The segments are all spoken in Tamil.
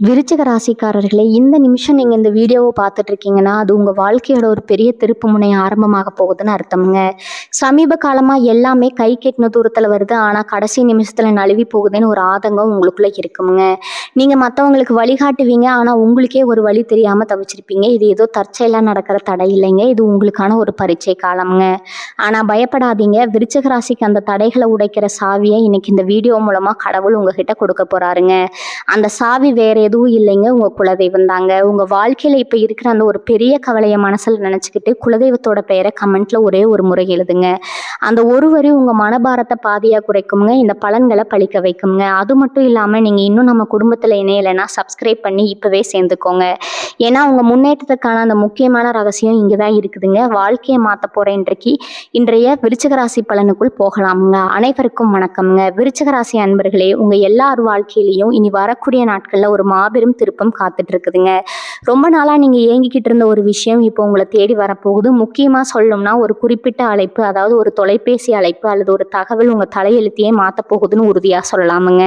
விருச்சிக ராசிக்காரர்களே, இந்த நிமிஷம் நீங்க இந்த வீடியோவை பார்த்துட்டு இருக்கீங்கன்னா, அது உங்க வாழ்க்கையோட ஒரு பெரிய திருப்பு முனை ஆரம்பமாக போகுதுன்னு அர்த்தம்ங்க. சமீப காலமா எல்லாமே கை கெட்டின தூரத்துல வருது. ஆனா கடைசி நிமிஷத்துல நழுவி போகுதுன்னு ஒரு ஆதங்கம் உங்களுக்குள்ள இருக்குங்க. நீங்க மத்தவங்களுக்கு வழிகாட்டுவீங்க. ஆனா உங்களுக்கே ஒரு வழி தெரியாம தவிச்சிருப்பீங்க. இது ஏதோ தற்செயலா நடக்கிற தடை இல்லைங்க. இது உங்களுக்கான ஒரு பரீட்சை காலம்ங்க. ஆனா பயப்படாதீங்க. விருச்சிக ராசிக்கு அந்த தடைகளை உடைக்கிற சாவியை இன்னைக்கு இந்த வீடியோ மூலமா கடவுள் உங்ககிட்ட கொடுக்க போறாருங்க. அந்த சாவி வேற எதுவும் இல்லைங்க, உங்க குலதெய்வம் தாங்க. உங்க வாழ்க்கையில இப்ப இருக்கிற அந்த ஒரு பெரிய கவலையை மனசுல நினைச்சுக்கிட்டு குலதெய்வத்தோட பெயரை கமெண்ட்ல ஒரே ஒரு முறை எழுதுங்க. அந்த ஒரு வரி உங்க மனபாரத்தை பாதியா குறைக்குங்க, இந்த பலன்களை பழிக்க வைக்குங்க. அது மட்டும் இல்லாம நீங்க இன்னும் நம்ம குடும்பத்துல இணையலைன்னா சப்ஸ்கிரைப் பண்ணி இப்பவே சேர்ந்துக்கோங்க. ஏன்னா உங்க முன்னேற்றத்துக்கான அந்த முக்கியமான ரகசியம் இங்கதான் இருக்குதுங்க. வாழ்க்கையை மாத்த போற இன்றைய விருச்சிக ராசி பலனுக்குள் போகலாமுங்க. அனைவருக்கும் வணக்கம்ங்க. விருச்சிக ராசி அன்பர்களே, உங்க எல்லார் வாழ்க்கையிலையும் இனி வரக்கூடிய நாட்கள்ல ஒரு மாபெரும் திருப்பம் காத்துட்டு இருக்குதுங்க. ரொம்ப நாளா நீங்க ஏங்கிக்கிட்டு இருந்த ஒரு விஷயம் இப்போ உங்களை தேடி வரப்போகுது. முக்கியமா சொல்லணும்னா ஒரு குறிப்பிட்ட அழைப்பு, அதாவது ஒரு தொலைபேசி அழைப்பு அல்லது ஒரு தகவல் உங்க தலையெழுத்தையே மாத்த போகுதுன்னு உறுதியா சொல்லலாமுங்க.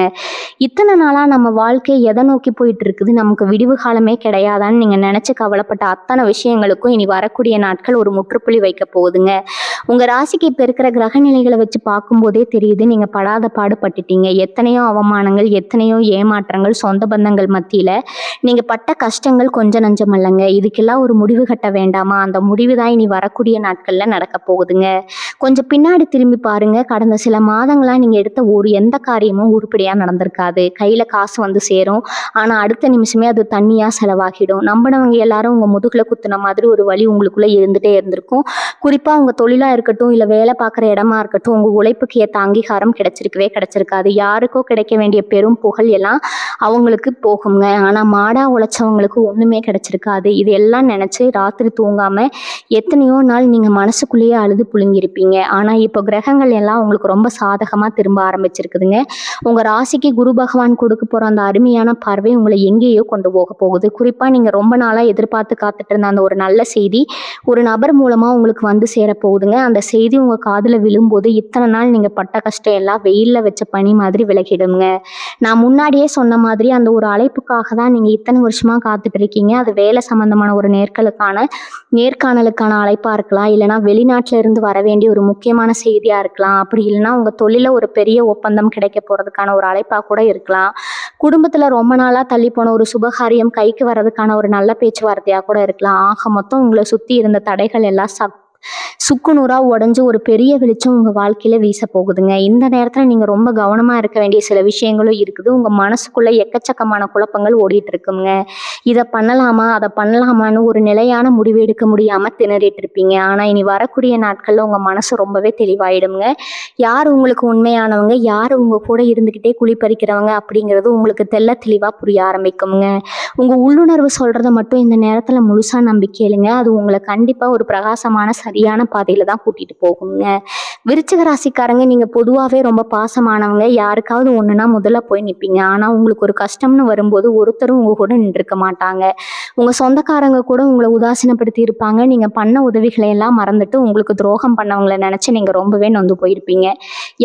இத்தனை நாளா நம்ம வாழ்க்கை எதை நோக்கி போயிட்டு இருக்குது, நமக்கு விடிவு காலமே கிடையாதான்னு நீங்க நினைச்சு கவலைப்பட்ட அத்தனை விஷயங்களுக்கும் இனி வரக்கூடிய நாட்கள் ஒரு முற்றுப்புள்ளி வைக்க போகுதுங்க. உங்க ராசிக்கு இப்ப இருக்கிற கிரக நிலைகளை வச்சு பார்க்கும்போதே தெரியுது, நீங்க படாத பாடுபட்டுட்டீங்க. எத்தனையோ அவமானங்கள், எத்தனையோ ஏமாற்றங்கள், சொந்த பந்தங்கள் மத்தியில நீங்க பட்ட கஷ்டங்கள் கொஞ்சம் நஞ்சம் அல்லங்க. இதுக்கெல்லாம் ஒரு முடிவு கட்ட வேண்டாமா? அந்த முடிவு தான் இனி வரக்கூடிய நாட்கள்ல நடக்க போகுதுங்க. கொஞ்சம் பின்னாடி திரும்பி பாருங்க. கடந்த சில மாதங்களா நீங்க எடுத்த எந்த காரியமும் உருப்படியா நடந்திருக்காது. கையில காசு வந்து சேரும், ஆனா அடுத்த நிமிஷமே அது தண்ணியா செலவாகிடும். நம்பினவங்க எல்லாரும் உங்க முதுகுல குத்துன மாதிரி ஒரு வலி உங்களுக்குள்ள இருந்துட்டே இருந்திருக்கும். குறிப்பா உங்க தொழிலா இருக்கட்டும், இல்ல வேலை பார்க்குற இடமா இருக்கட்டும், உங்க உழைப்புக்கு ஏற்ற அங்கீகாரம் கிடைச்சிருக்காது. யாருக்கோ கிடைக்க வேண்டிய பெரும் புகழ் எல்லாம் அவங்களுக்கு போகுங்க. ஆனா மாடா உழைச்சவங்களுக்கு ஒண்ணுமே கிடைச்சிருக்காது. இது எல்லாம் நினைச்சு ராத்திரி தூங்காம எத்தனையோ நாள் நீங்க மனசுக்குள்ளேயே அழுது புழுங்கிருப்பீங்க. ஆனா இப்போ கிரகங்கள் எல்லாம் உங்களுக்கு ரொம்ப சாதகமா திரும்ப ஆரம்பிச்சிருக்குதுங்க. உங்க ராசிக்கு குரு பகவான் கொடுக்க போற அந்த அருமையான பார்வை உங்களை எங்கேயோ கொண்டு போக போகுது. குறிப்பா நீங்க ரொம்ப நாளா எதிர்பார்த்து காத்துட்டு இருந்த அந்த ஒரு நல்ல செய்தி ஒரு நபர் மூலமா உங்களுக்கு வந்து சேர போகுதுங்க. அந்த செய்தி உங்க காதுல விழும்போது இத்தனை நாள் நீங்க பட்ட கஷ்டம் எல்லாம் வெயில்ல வச்ச பனி மாதிரி விலகிடுங்க. நான் முன்னாடியே சொன்ன மாதிரி அந்த ஒரு அழைப்புக்காக தான் நீங்க இத்தனை வருஷமா காத்துட்டு இருக்கீங்க. அது வேலை சம்பந்தமான ஒரு நேர்காணலுக்கான அழைப்பா இருக்கலாம், இல்லைன்னா வெளிநாட்டுல இருந்து வர வேண்டிய ஒரு முக்கியமான செய்தியா இருக்கலாம், அப்படி இல்லைன்னா உங்க தொழில ஒரு பெரிய ஒப்பந்தம் கிடைக்க போறதுக்கான ஒரு அழைப்பா கூட இருக்கலாம். குடும்பத்துல ரொம்ப நாளா தள்ளி போன ஒரு சுபகாரியம் கைக்கு வர்றதுக்கான ஒரு நல்ல பேச்சுவார்த்தையா கூட இருக்கலாம். ஆக மொத்தம் உங்களை சுத்தி இருந்த தடைகள் எல்லாம் சுக்குநூறா உடஞ்சு ஒரு பெரிய வெளிச்சம் உங்க வாழ்க்கையில வீச போகுதுங்க. இந்த நேரத்துல நீங்க ரொம்ப கவனமா இருக்க வேண்டிய சில விஷயங்களும் இருக்குது. உங்க மனசுக்குள்ள எக்கச்சக்கமான குழப்பங்கள் ஓடிட்டு இருக்குங்க. இதை பண்ணலாமா, அதை பண்ணலாமான்னு ஒரு நிலையான முடிவு எடுக்க முடியாம திணறிட்டு இருப்பீங்க. ஆனா இனி வரக்கூடிய நாட்கள்ல உங்க மனசு ரொம்பவே தெளிவாயிடுங்க. யார் உங்களுக்கு உண்மையானவங்க, யார் உங்க கூட இருந்துகிட்டே குழிப்பறிக்கிறவங்க அப்படிங்கிறது உங்களுக்கு தெள்ள தெளிவா புரிய ஆரம்பிக்குங்க. உங்க உள்ளுணர்வு சொல்றதை மட்டும் இந்த நேரத்துல முழுசா நம்பி கேளுங்க. அது உங்களை கண்டிப்பா ஒரு பிரகாசமான சரியான பாதையில தான் கூட்டிட்டு போகுங்க. விருச்சிக ராசிக்காரங்க, நீங்க பொதுவாவே ரொம்ப பாசமானவங்க. யாருக்காவது ஒண்ணுனா முதல்ல போய் நிப்பீங்க. ஆனா உங்களுக்கு ஒரு கஷ்டம்னு வரும்போது ஒருத்தரும் உங்க கூட நின்றுக்க மாட்டாங்க. உங்க சொந்தக்காரங்க கூட உங்களை உதாசீனப்படுத்தி இருப்பாங்க. நீங்க பண்ண உதவிகளை எல்லாம் மறந்துட்டு உங்களுக்கு துரோகம் பண்ணவங்களை நினைச்சு நீங்க ரொம்பவே நொந்து போயிருப்பீங்க.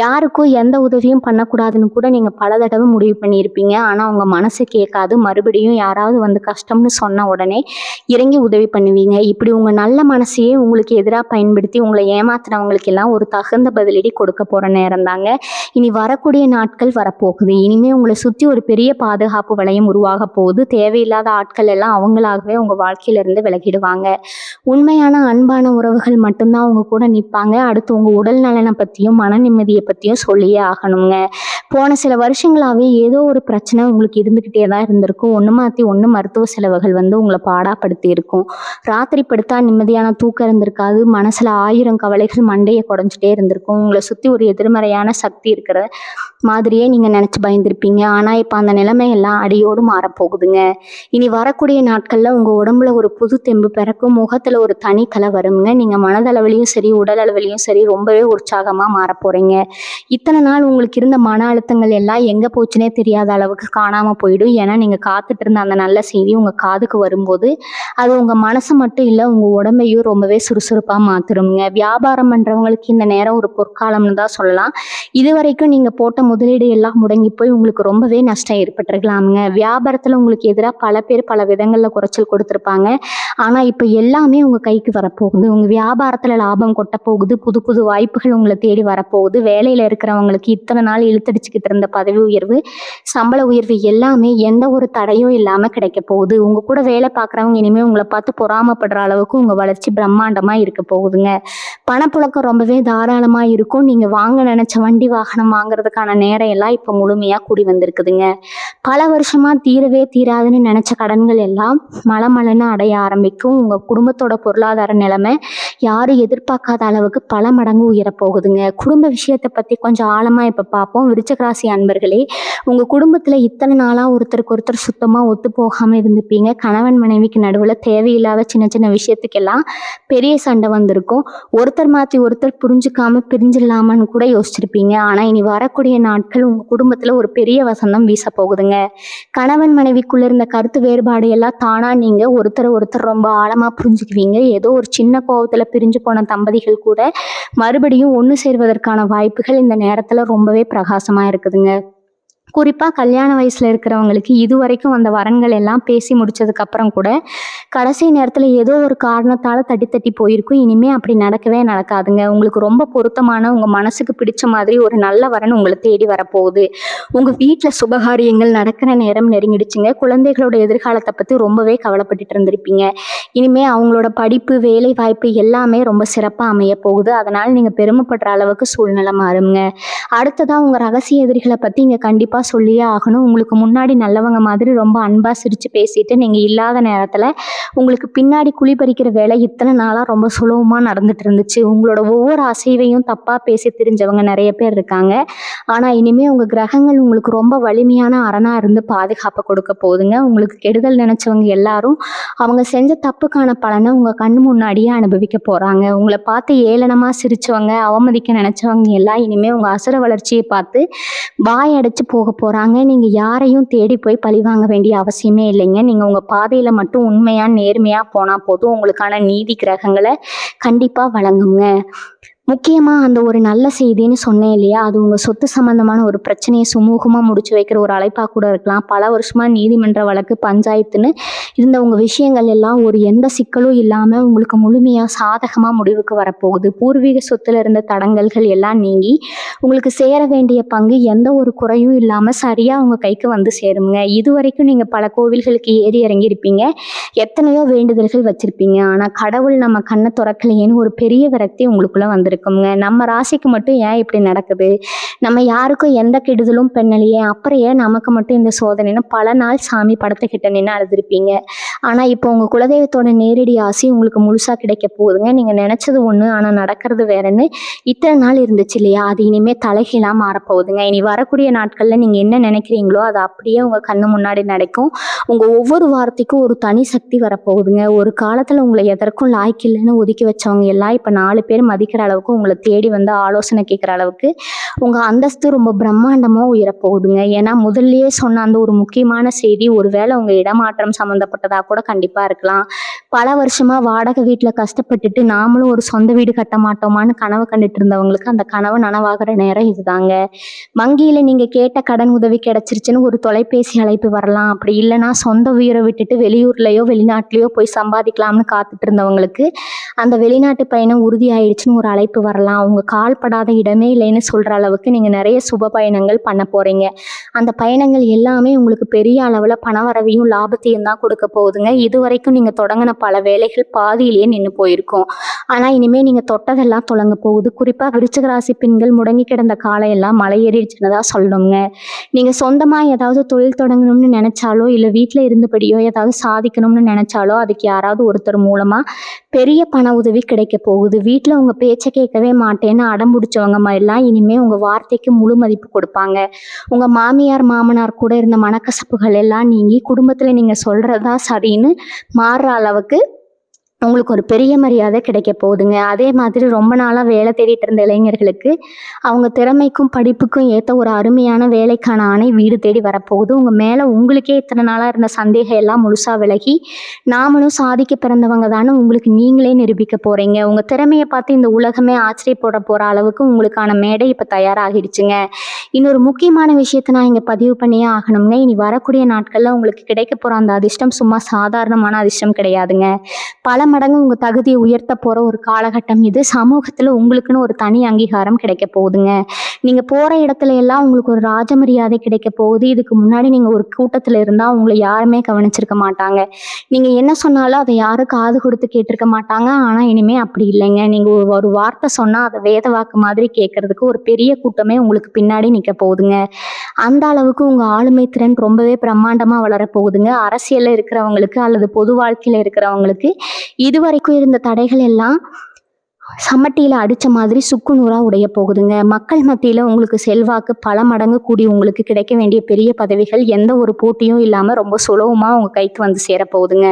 யாருக்கும் எந்த உதவியும் பண்ணக்கூடாதுன்னு கூட நீங்க பல தடவை முடிவு பண்ணியிருப்பீங்க. ஆனா உங்க மனசு கேட்காது. மறுபடியும் யாராவது வந்து கஷ்டம்னு சொன்ன உடனே இறங்கி உதவி பண்ணுவீங்க. இப்படி உங்க நல்ல மனசையே உங்களுக்கு எதிராக பயன்படுத்தி உங்களை ஏமாத்துறவங்களுக்கு எல்லாம் ஒரு தகுந்த பதிலடி கொடுக்க போற நேரம் தாங்க இனி வரக்கூடிய நாட்கள் வரப்போகுது. இனிமே உங்களை சுத்தி ஒரு பெரிய பாதுகாப்பு வளையம் உருவாக போகுது. தேவையில்லாத ஆட்கள் எல்லாம் அவங்களாகவே உங்க வாழ்க்கையில இருந்து விலகிடுவாங்க. உண்மையான அன்பான உறவுகள் மட்டும்தான் உங்க கூட நிற்பாங்க. அடுத்து உங்க உடல் நலனை பத்தியும் மன நிம்மதியை பத்தியும் சொல்லியே ஆகணுங்க. போன சில வருஷங்களாவே ஏதோ ஒரு பிரச்சனை உங்களுக்கு இருந்துகிட்டே தான் இருந்திருக்கும். ஒன்று மாற்றி ஒன்று மருத்துவ செலவுகள் வந்து உங்களை பாடாப்படுத்தி இருக்கும். ராத்திரி படுத்தா நிம்மதியான தூக்கம் இருந்திருக்காது. மனசுல 1000 கவலைகள் மண்டையை குடைஞ்சிட்டே இருந்திருக்கும். உங்களை சுற்றி ஒரு எதிர்மறையான சக்தி இருக்கிற மாதிரியே நீங்க நினைச்சு பயந்துருப்பீங்க. ஆனா இப்ப அந்த நிலைமை எல்லாம் அடியோடு மாறப்போகுதுங்க. இனி வரக்கூடிய நாட்கள்ல உங்க உடம்புல ஒரு புது தெம்பு பிறக்கும். முகத்துல ஒரு தனி கலை வருங்க. நீங்க மனதளவிலையும் சரி உடல் அளவிலையும் சரி ரொம்பவே உற்சாகமா மாற போறீங்க. இத்தனை நாள் உங்களுக்கு இருந்த மன அழுத்தங்கள் எல்லாம் எங்க போச்சுன்னே தெரியாத அளவுக்கு காணாம போயிடும். ஏன்னா நீங்க காத்துட்டு இருந்த அந்த நல்ல செய்தி உங்க காதுக்கு வரும்போது அது உங்க மனசு மட்டும் இல்ல, உங்க உடம்பையும் ரொம்பவே சுறுசுறுப்பா கண்டிப்பா மாத்திருங்க. வியாபாரம் பண்றவங்களுக்கு இந்த நேரம் ஒரு பொற்காலம்னு தான் சொல்லலாம். இதுவரைக்கும் நீங்க போட்ட முதலீடு எல்லாம் முடங்கி போய் உங்களுக்கு ரொம்பவே நஷ்டம் ஏற்பட்டிருக்கலாமுங்க. வியாபாரத்துல உங்களுக்கு எதிரா பல பேர் பல விதங்கள்ல குறைச்சல் கொடுத்திருப்பாங்க. ஆனா இப்ப எல்லாமே உங்க கைக்கு வரப்போகுது. உங்க வியாபாரத்துல லாபம் கொட்ட போகுது. புது புது வாய்ப்புகள் உங்களை தேடி வரப்போகுது. வேலையில இருக்கிறவங்களுக்கு இத்தனை நாள் இழுத்தடிச்சுக்கிட்டு இருந்த பதவி உயர்வு, சம்பள உயர்வு எல்லாமே எந்த ஒரு தடையும் இல்லாம கிடைக்க போகுது. உங்க கூட வேலை பார்க்குறவங்க இனிமே உங்களை பார்த்து பொறாமைப்படுற அளவுக்கு உங்க வளர்ச்சி பிரம்மாண்டமா இருக்க போகுதுங்க. பணப்புழக்கம் ரொம்பவே தாராளமா இருக்கும். நீங்க வாங்க நினைச்ச வண்டி வாகனம் வாங்குறதுக்கான நேரம் எல்லாம் இப்ப முழுமையா கூடி வந்திருக்குதுங்க. பல வருஷமா தீரவே தீராதுன்னு நினைச்ச கடன்கள் எல்லாம் மலமலன்னு அடைய ஆரம்பிக்கும். உங்க குடும்பத்தோட பொருளாதார நிலைமை யாரும் எதிர்பார்க்காத அளவுக்கு பல மடங்கு உயரப்போகுதுங்க. குடும்ப விஷயத்தை பத்தி கொஞ்சம் ஆழமா இப்ப பார்ப்போம். விருச்சிக ராசி அன்பர்களே, உங்க குடும்பத்துல இத்தனை நாளா ஒருத்தருக்கு ஒருத்தர் சுத்தமா ஒத்து போகாம இருந்துப்பீங்க. கணவன் மனைவிக்கு நடுவுல தேவையில்லாத சின்ன சின்ன விஷயத்துக்கெல்லாம் பெரிய சண்டை வந்திருக்கும். ஒருத்தர் மாத்தி ஒருத்தர் புரிஞ்சுக்காம பிரிஞ்சிடலாமான்னு கூட யோசிச்சிருப்பீங்க. ஆனா இனி வரக்கூடிய நாட்கள் உங்க குடும்பத்துல ஒரு பெரிய வசந்தம் வீச போகுதுங்க. கணவன் மனைவிக்குள்ள இருந்த கருத்து வேறுபாடு எல்லாம் தானா நீங்க ஒருத்தர் ரொம்ப ஆழமா புரிஞ்சுக்குவீங்க. ஏதோ ஒரு சின்ன கோவத்துல பிரிஞ்சு போன தம்பதிகள் கூட மறுபடியும் ஒண்ணு சேர்வதற்கான வாய்ப்புகள் இந்த நேரத்துல ரொம்பவே பிரகாசமா இருக்குதுங்க. குறிப்பா கல்யாண வயசுல இருக்கிறவங்களுக்கு இதுவரைக்கும் வந்த வரன்கள் எல்லாம் பேசி முடிச்சதுக்கு அப்புறம் கூட கடைசி நேரத்துல ஏதோ ஒரு காரணத்தால தட்டி தட்டி போயிருக்கும். இனிமே அப்படி நடக்கவே நடக்காதுங்க. உங்களுக்கு ரொம்ப பொருத்தமான உங்க மனசுக்கு பிடிச்ச மாதிரி ஒரு நல்ல வரன் உங்களை தேடி வரப்போகுது. உங்க வீட்டுல சுபகாரியங்கள் நடக்கிற நேரம் நெருங்கிடுச்சுங்க. குழந்தைகளோட எதிர்காலத்தை பத்தி ரொம்பவே கவலைப்பட்டுட்டு இருந்திருப்பீங்க. இனிமே அவங்களோட படிப்பு, வேலை வாய்ப்பு எல்லாமே ரொம்ப சிறப்பா அமைய போகுது. அதனால நீங்க பெருமைப்படுற அளவுக்கு சூழ்நிலை மாறுங்க. அடுத்ததா உங்க ரகசிய எதிரிகளை பத்தி இங்க கண்டிப்பா சொல்லியே ஆகணும். உங்களுக்கு முன்னாடி நல்லவங்க மாதிரி ரொம்ப அன்பா சிரிச்சு பேசிட்டு நீங்க இல்லாத நேரத்துல உங்களுக்கு பின்னாடி குழி பறிக்கிற வேலை இத்தனை நாளா ரொம்ப சுலபமா நடந்துட்டு இருந்துச்சு. உங்களோட ஒவ்வொரு அசைவையும் தப்பா பேசி தெரிஞ்சவங்க நிறைய பேர் இருக்காங்க. ஆனா இனிமே உங்க கிரகங்கள் உங்களுக்கு ரொம்ப வலிமையான அரணா இருந்து பாதுகாப்பை கொடுக்க போகுதுங்க. உங்களுக்கு கெடுதல் நினைச்சவங்க எல்லாரும் அவங்க செஞ்ச தப்புக்கான பலனை உங்க கண்ணு முன்னாடியே அனுபவிக்க போறாங்க. உங்களை பார்த்து ஏளனமா சிரிச்சவங்க, அவமதிக்க நினைச்சவங்க எல்லாம் இனிமே உங்க அசுர வளர்ச்சியை பார்த்து வாய் அடைச்சு போக போறாங்க. நீங்க யாரையும் தேடி போய் பழி வாங்க வேண்டிய அவசியமே இல்லைங்க. நீங்க உங்க பாதையில மட்டும் உண்மையா நேர்மையா போனா போதும். உங்களுக்கான நீதி கிரகங்களை கண்டிப்பா வழங்குங்க. முக்கியமா அந்த ஒரு நல்ல செய்தின்னு சொன்னேன் இல்லையா, அது உங்க சொத்து சம்பந்தமான ஒரு பிரச்சனையை சுமூகமா முடிச்சு வைக்கிற ஒரு அழைப்பா கூட இருக்கலாம். பல வருஷமா நீதிமன்ற வழக்கு, பஞ்சாயத்துன்னு இருந்த உங்க விஷயங்கள் எல்லாம் ஒரு எந்த சிக்கலும் இல்லாம உங்களுக்கு முழுமையா சாதகமா முடிவுக்கு வரப்போகுது. பூர்வீக சொத்துல இருந்த தடங்கல்கள் எல்லாம் நீங்கி உங்களுக்கு சேர வேண்டிய பங்கு எந்த ஒரு குறையும் இல்லாம சரியா உங்க கைக்கு வந்து சேருங்க. இது வரைக்கும் நீங்க பல கோவில்களுக்கு ஏறி இறங்கி இருப்பீங்க. எத்தனையோ வேண்டுதல்கள் வச்சிருப்பீங்க. ஆனா கடவுள் நம்ம கண்ணை திறக்கலையேன்னு ஒரு பெரிய விரக்தி உங்களுக்குள்ள வந்திருக்குங்க. நம்ம ராசிக்கு மட்டும் ஏன் இப்படி நடக்குது, நம்ம யாருக்கும் எந்த கெடுதலும் பண்ணலையே, அப்புறம் ஏன் நமக்கு மட்டும் இந்த சோதனைன்னு பல நாள் சாமி படத்துக்கிட்ட நின்று அழுதுருப்பீங்க. ஆனா இப்போ உங்க குலதெய்வத்தோட நேரடி ஆசை உங்களுக்கு முழுசா கிடைக்க போகுதுங்க. நீங்க நினைச்சது ஒண்ணு ஆனா நடக்கிறது வேறன்னு இத்தனை நாள் இருந்துச்சு இல்லையா, அது இனிமே தலைகீழா மாறப்போகுதுங்க. இனி வரக்கூடிய நாட்கள்ல நீங்க என்ன நினைக்கிறீங்களோ அது அப்படியே உங்க கண்ணு முன்னாடி நடக்கும். உங்க ஒவ்வொரு வார்த்தைக்கும் ஒரு தனி சக்தி வரப்போகுதுங்க. ஒரு காலத்துல உங்களை எதற்கும் லாய்க்கு இல்லைன்னு ஒதுக்கி வச்சவங்க எல்லாம் இப்ப 4 பேர் மதிக்கிற அளவுக்கு உங்களை தேடி வந்து ஆலோசனை கேட்கிற அளவுக்கு உங்க அந்தஸ்து ரொம்ப பிரம்மாண்டமா உயரப்போகுதுங்க. ஏன்னா முதல்லயே சொன்ன அந்த ஒரு முக்கியமான செய்தி ஒருவேளை உங்க இடமாற்றம் சம்மந்தப்பட்டதா கூட கண்டிப்பா இருக்கலாம். பல வருஷமா வாடகை வீட்டுல கஷ்டப்பட்டுட்டு நாமளும் ஒரு சொந்த வீடு கட்ட மாட்டோமான்னு கனவு கண்டுட்டு இருந்தவங்களுக்கு அந்த கனவு நனவாகிற நேரம் இதுதாங்க. வங்கியில நீங்க கேட்ட கடன் உதவி கிடைச்சிருச்சுன்னு ஒரு தொலைபேசி அழைப்பு வரலாம். அப்படி இல்லைன்னா சொந்த உயிரை விட்டுட்டு வெளியூர்லயோ வெளிநாட்டிலயோ போய் சம்பாதிக்கலாம்னு காத்துட்டு இருந்தவங்களுக்கு அந்த வெளிநாட்டு பயணம் உறுதி ஆயிடுச்சுன்னு ஒரு அழைப்பு வரலாம். உங்க கால் படாத இடமே இல்லைன்னு சொல்ற அளவுக்கு நீங்க நிறைய சுப பயணங்கள் பண்ண போறீங்க. அந்த பயணங்கள் எல்லாமே உங்களுக்கு பெரிய அளவுல பணவரவையும் லாபத்தையும் தான் கொடுக்க போகுதுங்க. இது வரைக்கும் நீங்க தொடங்கின பல வேலைகள் பாதியிலேயே நின்று போயிருக்கும். ஆனா இனிமே நீங்க தொட்டதெல்லாம் தொடங்க போகுது. குறிப்பா விருச்சிக ராசி பெண்கள் முடங்கி கிடந்த காலம் எல்லாம் மலையேறிடுச்சுன்னு தான் சொல்லணுங்க. நீங்க சொந்தமா ஏதாவது தொழில் தொடங்கணும்னு நினைச்சாலோ இல்ல வீட்டுல இருந்தபடியோ ஏதாவது சாதிக்கணும்னு நினைச்சாலோ அதுக்கு யாராவது ஒருத்தர் மூலமா பெரிய பண உதவி கிடைக்க போகுது. வீட்டுல உங்க பேச்சை கேட்கவே மாட்டேன்னு அடம் பிடிச்சவங்க எல்லாம் இனிமே உங்க வார்த்தைக்கு முழு மதிப்பு கொடுப்பாங்க. உங்க மாமியார் மாமனார் கூட இருந்த மனக்கசப்புகள் எல்லாம் நீங்கி குடும்பத்துல நீங்க சொல்றதா சரின்னு மாறுற அளவுக்கு உங்களுக்கு ஒரு பெரிய மரியாதை கிடைக்க போகுதுங்க. அதே மாதிரி ரொம்ப நாளா வேலை தேடிட்டு இருந்த இளைஞர்களுக்கு, அவங்க திறமைக்கும், படிப்புக்கும் ஏத்த ஒரு அருமையான வேலைக்கான ஆணை வீடு தேடி வரப்போகுது. உங்க மேல உங்களுக்கே இத்தன நாளா இருந்த சந்தேகம் எல்லாம் முழுசா விலகி, நாமளும் சாதிக்க பிறந்தவங்க தான்னு உங்களுக்கு நீங்களே நிரூபிக்க போறீங்க. உங்க திறமைய பார்த்து இந்த உலகமே ஆச்சரியப்பட போற அளவுக்கு உங்களுக்கான மேடை இப்ப தயாராகிடுச்சுங்க. இன்னொரு முக்கியமான விஷயத்த நான் இங்க பதிவு பண்ணியே ஆகணும்ங்க. இனி வரக்கூடிய நாட்கள்ல உங்களுக்கு கிடைக்க போற அந்த அதிர்ஷ்டம் சும்மா சாதாரணமான அதிர்ஷ்டம் கிடையாதுங்க. பல மடங்கு உங்க தகுதியை உயர்த்த போற ஒரு காலகட்டம் இது. சமூகத்துல உங்களுக்குன்னு ஒரு தனி அங்கீகாரம் கிடைக்க போகுதுங்க. நீங்க போற இடத்துல எல்லாம் உங்களுக்கு ஒரு ராஜ மரியாதை கிடைக்க போகுது. இதுக்கு முன்னாடி நீங்க ஒரு கூட்டத்துல இருந்தா உங்களை யாருமே கவனிச்சிருக்க மாட்டாங்க. நீங்க என்ன சொன்னாலும் அதை யாரும் காது கொடுத்து கேட்டிருக்க மாட்டாங்க. ஆனா இனிமே அப்படி இல்லைங்க. நீங்க ஒரு வார்த்தை சொன்னா அதை வேத வாக்கு மாதிரி கேட்கறதுக்கு ஒரு பெரிய கூட்டமே உங்களுக்கு பின்னாடி நிக்க போகுதுங்க. அந்த அளவுக்கு உங்க ஆளுமை திறன் ரொம்பவே பிரம்மாண்டமா வளர போகுதுங்க. அரசியல்ல இருக்கிறவங்களுக்கு அல்லது பொது வாழ்க்கையில இருக்கிறவங்களுக்கு இதுவரைக்கும் இருந்த தடைகள் எல்லாம் சமட்டியில அடிச்ச மாதிரி சுக்கு நூறா உடைய போகுதுங்க. மக்கள் மத்தியில உங்களுக்கு செல்வாக்கு பல மடங்கு கூடி உங்களுக்கு கிடைக்க வேண்டிய பெரிய பதவிகள் எந்த ஒரு போட்டியும் இல்லாம ரொம்ப சுலபமா உங்க கைக்கு வந்து சேரப்போகுதுங்க.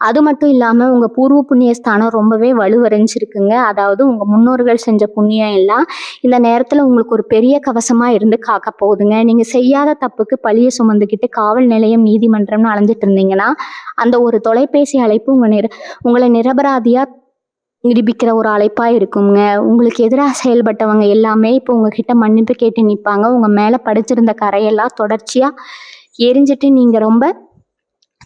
அது மட்டும் இல்லாம உங்க பூர்வ புண்ணிய ஸ்தானம் ரொம்பவே வலுவடைஞ்சிருக்குங்க. அதாவது உங்க முன்னோர்கள் செஞ்ச புண்ணியம் எல்லாம் இந்த நேரத்துல உங்களுக்கு ஒரு பெரிய கவசமா இருந்து காக்க போகுதுங்க. நீங்க செய்யாத தப்புக்கு பழிய சுமந்துக்கிட்டு காவல் நிலையம், நீதிமன்றம்னு அலைஞ்சிட்டு இருந்தீங்கன்னா, அந்த ஒரு தொலைபேசி அழைப்பு உங்களை நிரபராதியா நிரூபிக்கிற ஒரு அழைப்பா இருக்குங்க. உங்களுக்கு எதிராக செயல்பட்டவங்க எல்லாமே இப்போ உங்ககிட்ட மன்னிப்பு கேட்டு நிற்பாங்க. உங்க மேல படிச்சிருந்த கரையெல்லாம்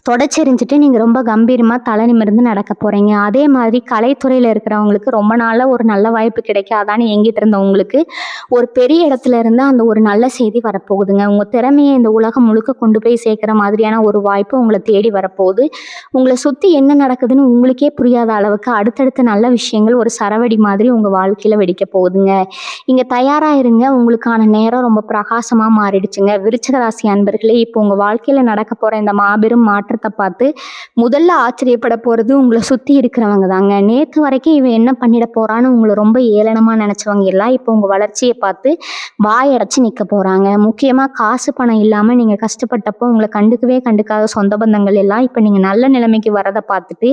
தொடச்செறிஞ்சிட்டு நீங்க ரொம்ப கம்பீரமா தலை நிமிர்ந்து நடக்க போறீங்க. அதே மாதிரி கலைத்துறையில இருக்கிறவங்களுக்கு ரொம்ப நாளா ஒரு நல்ல வாய்ப்பு கிடைக்காதான்னு ஏங்கிட்டு இருந்தவங்களுக்கு ஒரு பெரிய இடத்துல இருந்து அந்த ஒரு நல்ல செய்தி வரப்போகுதுங்க. உங்க திறமையை இந்த உலகம் முழுக்க கொண்டு போய் சேர்க்கிற மாதிரியான ஒரு வாய்ப்பு உங்களை தேடி வரப்போகுது. உங்களை சுத்தி என்ன நடக்குதுன்னு உங்களுக்கே புரியாத அளவுக்கு அடுத்தடுத்த நல்ல விஷயங்கள் ஒரு சரவெடி மாதிரி உங்க வாழ்க்கையில வெடிக்க போகுதுங்க. இங்க தயாரா இருங்க. உங்களுக்கான நேரம் ரொம்ப பிரகாசமா மாறிடுச்சுங்க. விருச்சிக ராசி அன்பர்களே, இப்போ உங்க வாழ்க்கையில நடக்க போற இந்த மாபெரும் மாற்றத்தை பார்த்து முதல்ல ஆச்சரியப்பட போறது உங்களை சுத்தி இருக்கிறவங்க தாங்க. நேத்து வரைக்கும் இவன் என்ன பண்ணிட போறான்னு உங்களை ரொம்ப ஏளனமா நினைச்சவங்க எல்லாம் இப்போ உங்க வளர்ச்சியை பார்த்து வாயடைச்சு நிக்க போறாங்க. முக்கியமா காசு பணம் இல்லாம நீங்க கஷ்டப்பட்டப்போ உங்களை கண்டுக்காத சொந்த பந்தங்கள் எல்லாம் இப்ப நீங்க நல்ல நிலைமைக்கு வரதை பார்த்துட்டு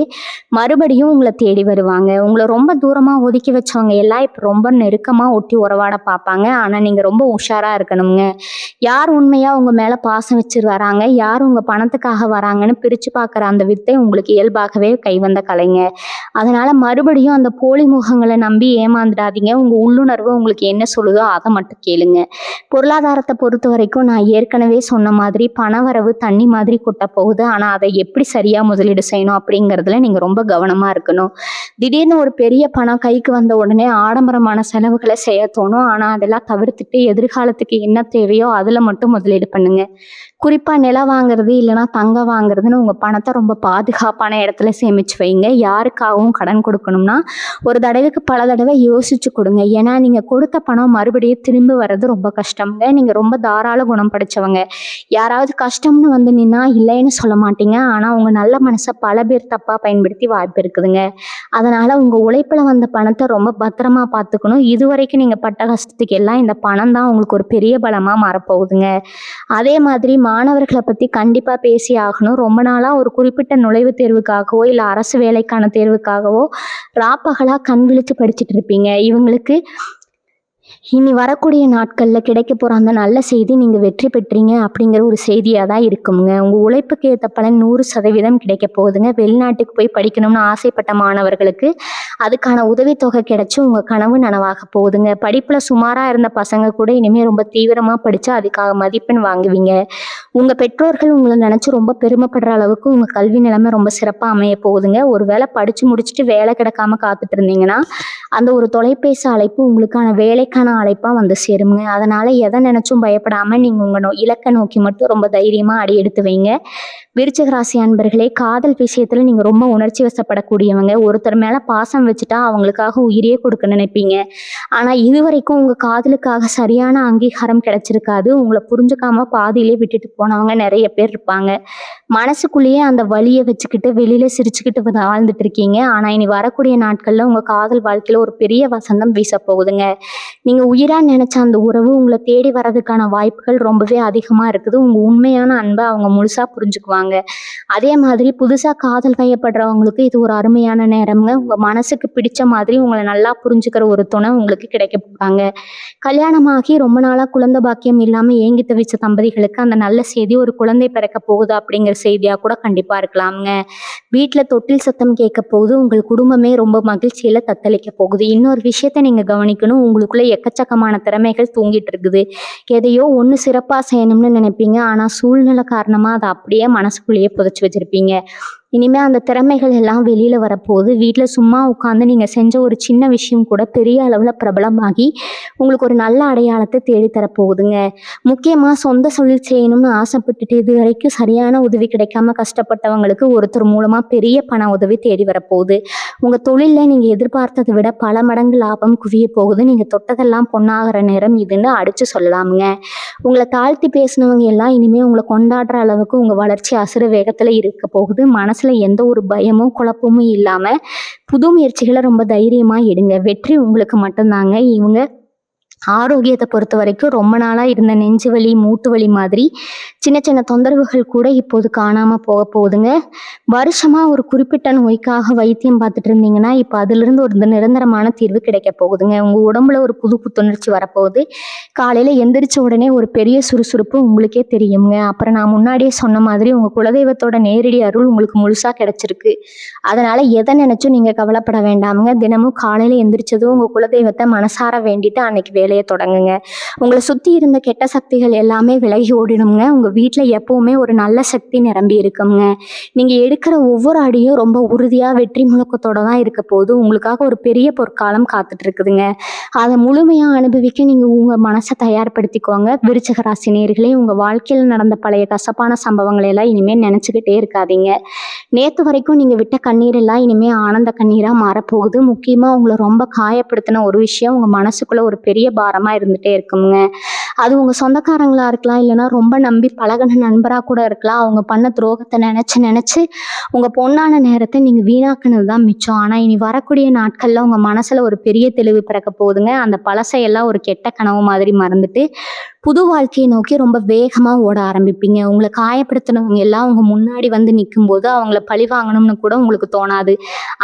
மறுபடியும் உங்களை தேடி வருவாங்க. உங்களை ரொம்ப தூரமா ஒதுக்கி வச்சவங்க எல்லாம் இப்ப ரொம்ப நெருக்கமா ஒட்டி உறவாட பார்ப்பாங்க. ஆனா நீங்க ரொம்ப உஷாரா இருக்கணுங்க. யார் உண்மையா உங்க மேல பாசம் வச்சு வராங்க, யார் உங்க பணத்துக்காக வராங்கன்னு பிரிச்சு பார்க்குற அந்த வித்தை உங்களுக்கு இயல்பாகவே கைவந்த கலைங்க. அதனால மறுபடியும் அந்த போலி முகங்களை நம்பி ஏமாந்துடாதீங்க. உங்க உள்ளுணர்வு உங்களுக்கு என்ன சொல்லுதோ அதை மட்டும் கேளுங்க. பொருளாதாரத்தை பொறுத்த வரைக்கும் நான் ஏற்கனவே சொன்ன மாதிரி பணவரவு தண்ணி மாதிரி கொட்ட போகுது. ஆனா அதை எப்படி சரியா முதலீடு செய்யணும் அப்படிங்கிறதுல நீங்க ரொம்ப கவனமா இருக்கணும். திடீர்னு ஒரு பெரிய பணம் கைக்கு வந்த உடனே ஆடம்பரமான செலவுகளை செய்ய தோணும். ஆனா அதெல்லாம் தவிர்த்துட்டு எதிர்காலத்துக்கு என்ன தேவையோ அதுல மட்டும் முதலீடு பண்ணுங்க. குறிப்பா நிலம் வாங்குறது இல்லைன்னா தங்கம் வாங்குறதுன்னு உங்க பணத்தை ரொம்ப பாதுகாப்பான இடத்துல சேமிச்சு வைங்க. யாருக்காகவும் கடன் கொடுக்கணும்னா ஒரு தடவைக்கு பல தடவை யோசிச்சு கொடுங்க. ஏன்னா நீங்க கொடுத்த பணம் மறுபடியும் திரும்பி வர்றது ரொம்ப கஷ்டம்ங்க. நீங்க ரொம்ப தாராள குணம் படிச்சவங்க. யாராவது கஷ்டம்னு வந்து நின்னா இல்லைன்னு சொல்ல மாட்டீங்க. ஆனா உங்க நல்ல மனசை பல பேர் தப்பா பயன்படுத்தி வாய்ப்பு இருக்குதுங்க. அதனால உங்க உழைப்புல வந்த பணத்தை ரொம்ப பத்திரமா பார்த்துக்கணும். இதுவரைக்கும் நீங்க பட்ட கஷ்டத்துக்கு எல்லாம் இந்த பணம் தான் உங்களுக்கு ஒரு பெரிய பலமா மாறப்போகுதுங்க. அதே மாதிரி மாணவர்களை பத்தி கண்டிப்பா பேசி ஆகணும். ரொம்ப நாளா ஒரு குறிப்பிட்ட நுழைவுத் தேர்வுக்காகவோ இல்ல அரசு வேலைக்கான தேர்வுக்காகவோ ராப்பகலா கண் விழிச்சு படிச்சுட்டு இருப்பீங்க. இவங்களுக்கு இனி வரக்கூடிய நாட்கள்ல கிடைக்க போற அந்த நல்ல செய்தி நீங்க வெற்றி பெற்றீங்க அப்படிங்கிற ஒரு செய்தியா தான் இருக்குங்க. உங்க உழைப்புக்கு ஏற்ற பலன் 100% கிடைக்க போகுதுங்க. வெளிநாட்டுக்கு போய் படிக்கணும்னு ஆசைப்பட்ட மாணவர்களுக்கு அதுக்கான உதவித்தொகை கிடைச்சு உங்க கனவு நனவாக போகுதுங்க. படிப்புல சுமாரா இருந்த பசங்க கூட இனிமே ரொம்ப தீவிரமா படிச்சு அதுக்காக மதிப்பெண் வாங்குவீங்க. உங்க பெற்றோர்கள் உங்களை நினைச்சு ரொம்ப பெருமைப்படுற அளவுக்கு உங்க கல்வி நிலைமை ரொம்ப சிறப்பா அமைய போகுதுங்க. ஒருவேளை படிச்சு முடிச்சுட்டு வேலை கிடைக்காம காத்துட்டு இருந்தீங்கன்னா அந்த ஒரு தொலைபேசி அழைப்பு உங்களுக்கான வேலைக்கான அழைப்பா வந்து சேருங்க. அதனால எதை நினைச்சும் பயப்படாம நீங்க உங்க இலக்கை நோக்கி மட்டும் ரொம்ப தைரியமா அடி எடுத்து வைங்க. விருச்சிக ராசி அன்பர்களே, காதல் விஷயத்துல நீங்க ரொம்ப உணர்ச்சி வசப்படக்கூடியவங்க. ஒருத்தர் மேல பாசம் வச்சுட்டா அவங்களுக்காக உயிரே கொடுக்க நினைப்பீங்க. ஆனா இதுவரைக்கும் உங்க காதலுக்காக சரியான அங்கீகாரம் கிடைச்சிருக்காது. உங்களை புரிஞ்சுக்காம பாதியிலே விட்டுட்டு போனவங்க நிறைய பேர் இருப்பாங்க. மனசுக்குள்ளேயே அந்த வலியை வச்சுக்கிட்டு வெளியில சிரிச்சுக்கிட்டு வாழ்ந்துட்டு இருக்கீங்க. ஆனா இனி வரக்கூடிய நாட்கள்ல உங்க காதல் வாழ்க்கையில ஒரு பெரிய வசந்தம் வீச போகுதுங்க. நீங்க நீங்க உயிரா நினைச்ச அந்த உறவு உங்கள தேடி வர்றதுக்கான வாய்ப்புகள் ரொம்பவே அதிகமா இருக்குது. உங்க உண்மையான அன்ப அவங்க முழுசா புரிஞ்சுக்குவாங்க. அதே மாதிரி புதுசா காதல் வயப்படுறவங்களுக்கு இது ஒரு அருமையான நேரம்ங்க. உங்க மனசுக்கு பிடிச்ச மாதிரி உங்கள நல்லா புரிஞ்சுக்கிற ஒரு துணை உங்களுக்கு கிடைக்க போறாங்க. கல்யாணமாகி ரொம்ப நாளா குழந்தை பாக்கியம் இல்லாம ஏங்கி தவிச்ச தம்பதிகளுக்கு அந்த நல்ல செய்தி ஒரு குழந்தை பிறக்க போகுது அப்படிங்கிற செய்தியா கூட கண்டிப்பா இருக்கலாம்ங்க. வீட்ல தொட்டில் சத்தம் கேட்க போகுது. உங்கள் குடும்பமே ரொம்ப மகிழ்ச்சியில தத்தளிக்க போகுது. இன்னொரு விஷயத்த நீங்க கவனிக்கணும். உங்களுக்குள்ள எக்கச்சக்கமான திறமைகள் தூங்கிட்டு இருக்குது. எதையோ ஒண்ணு சிறப்பா செய்யணும்னு நினைப்பீங்க. ஆனா சூழ்நிலை காரணமா அத அப்படியே மனசுக்குள்ளேயே புதைச்சு வச்சிருப்பீங்க. இனிமே அந்த திறமைகள் எல்லாம் வெளியில வரப்போகுது. வீட்ல சும்மா உட்காந்து நீங்க செஞ்ச ஒரு சின்ன விஷயம் கூட பெரிய அளவுல பிரபலமாகி உங்களுக்கு ஒரு நல்ல அடையாளத்தை தேடி தரப்போகுதுங்க. முக்கியமா சொந்த தொழில் செய்யணும்னு ஆசைப்பட்டுட்டு இது வரைக்கும் சரியான உதவி கிடைக்காம கஷ்டப்பட்டவங்களுக்கு ஒருத்தர் மூலமா பெரிய பண உதவி தேடி வரப்போகுது. உங்க தொழில்ல நீங்க எதிர்பார்த்ததை விட பல மடங்கு லாபம் குவிய போகுது. நீங்க தொட்டதெல்லாம் பொன்னாகிற நேரம் இதுன்னு அடிச்சு சொல்லலாமுங்க. உங்களை தாழ்த்தி பேசினவங்க எல்லாம் இனிமே உங்களை கொண்டாடுற அளவுக்கு உங்க வளர்ச்சி அசுர வேகத்துல இருக்க போகுது. மனசுல எந்த ஒரு பயமும் குழப்பமும் இல்லாம புது முயற்சிகளை ரொம்ப தைரியமா எடுங்க. வெற்றி உங்களுக்கு மட்டும்தாங்க. இவங்க ஆரோக்கியத்தை பொறுத்த வரைக்கும் ரொம்ப நாளா இருந்த நெஞ்சு வலி, மூட்டு வலி மாதிரி சின்ன சின்ன தொந்தரவுகள் கூட இப்போது காணாம போகுதுங்க. வருஷமா ஒரு குறிப்பிட்ட நோய்க்காக வைத்தியம் பார்த்துட்டு இருந்தீங்கன்னா இப்போ அதிலிருந்து ஒரு நிரந்தரமான தீர்வு கிடைக்க போகுதுங்க. உங்க உடம்புல ஒரு புது புத்துணர்ச்சி வரப்போகுது. காலையில எந்திரிச்ச உடனே ஒரு பெரிய சுறுசுறுப்பு உங்களுக்கே தெரியுங்க. அப்புறம் நான் முன்னாடியே சொன்ன மாதிரி உங்க குலதெய்வத்தோட நேரடி அருள் உங்களுக்கு முழுசா கிடைச்சிருக்கு. அதனால எதை நினைச்சும் நீங்க கவலைப்பட வேண்டாமுங்க. தினமும் காலையில எந்திரிச்சதும் உங்க குலதெய்வத்தை மனசார வேண்டிட்டு அன்னைக்கு வேலையை தொடங்குங்க. உங்களை சுத்தி இருந்த கெட்ட சக்திகள் எல்லாமே விலகி ஓடிடுங்க. உங்க வீட்டுல எப்பவுமே ஒரு நல்ல சக்தி நிரம்பி இருக்குங்க. நீங்க எடுக்கிற ஒவ்வொரு அடியும் ரொம்ப உறுதியா வெற்றி முழக்கத்தோட தான் இருக்க போது. உங்களுக்காக ஒரு பெரிய பொற்காலம் காத்துட்டு இருக்குதுங்க. அதை முழுமையா அனுபவிக்க நீங்க உங்க மனசை தயார்படுத்திக்கோங்க. விருச்சிக ராசி நேயர்களே, உங்க வாழ்க்கையில் நடந்த பழைய கசப்பான சம்பவங்களை எல்லாம் இனிமே நினைச்சுக்கிட்டே இருக்காதீங்க. நேத்து வரைக்கும் நீங்க விட்ட கண்ணீர் எல்லாம் இனிமே ஆனந்த கண்ணீரா மாறப்போகுது. முக்கியமா உங்களை ரொம்ப காயப்படுத்தின ஒரு விஷயம் உங்க மனசுக்குள்ள ஒரு பெரிய பாரமா இருந்துட்டே இருக்குங்க. அது உங்க சொந்தக்காரங்களா இருக்கலாம், இல்லைன்னா ரொம்ப நம்பி பழகின நண்பரா கூட இருக்கலாம். அவங்க பண்ண துரோகத்தை நினைச்சு நினைச்சு உங்க பொன்னான நேரத்தை நீங்க வீணாக்குனது தான் மிச்சம். ஆனா இனி வரக்கூடிய நாட்கள்ல உங்க மனசுல ஒரு பெரிய தெளிவு பிறக்க போகுதுங்க. அந்த பழசையெல்லாம் ஒரு கெட்ட கனவு மாதிரி மறந்துட்டு புது வாழ்க்கையை நோக்கி ரொம்ப வேகமா ஓட ஆரம்பிப்பீங்க. உங்களை காயப்படுத்தினவங்க எல்லாம் உங்க முன்னாடி வந்து நிற்கும் போது அவங்கள பழி வாங்கணும்னு கூட உங்களுக்கு தோணாது.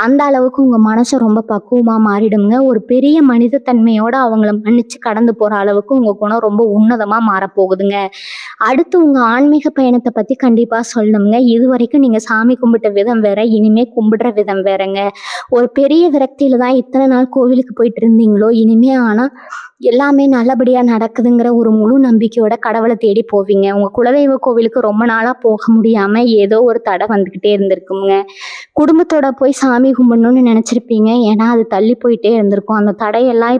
அந்த அளவுக்கு உங்க மனசு ரொம்ப பக்குவமா மாறிடுங்க. ஒரு பெரிய மனித தன்மையோட அவங்கள மன்னிச்சு கடந்து போற அளவுக்கு உங்க குணம் ரொம்ப உன்னதமா மாறப்போகுதுங்க. அடுத்து உங்க ஆன்மீக பயணத்தை பத்தி கண்டிப்பா சொல்லணுங்க. இது வரைக்கும் நீங்க சாமி கும்பிட்ட விதம் வேற, இனிமே கும்பிடுற விதம் வேறங்க. ஒரு பெரிய விரக்தியில தான் இத்தனை நாள் கோவிலுக்கு போயிட்டு இருந்தீங்களோ, இனிமே ஆனா எல்லாமே நல்லபடியா நடக்குதுங்கிற ஒரு முழு நம்பிக்கையோட கடவுளை தேடி போவீங்க. உங்க குலதெய்வ கோவிலுக்கு ரொம்ப நாளா போக முடியாம ஏதோ ஒரு தடை வந்துகிட்டே இருந்திருக்குங்க. குடும்பத்தோட போய் சாமி கும்பிடணும்னு நினைச்சிருப்பீங்க. ஏன்னா அது தள்ளி போயிட்டே இருந்திருக்கும். அந்த தடையெல்லாம்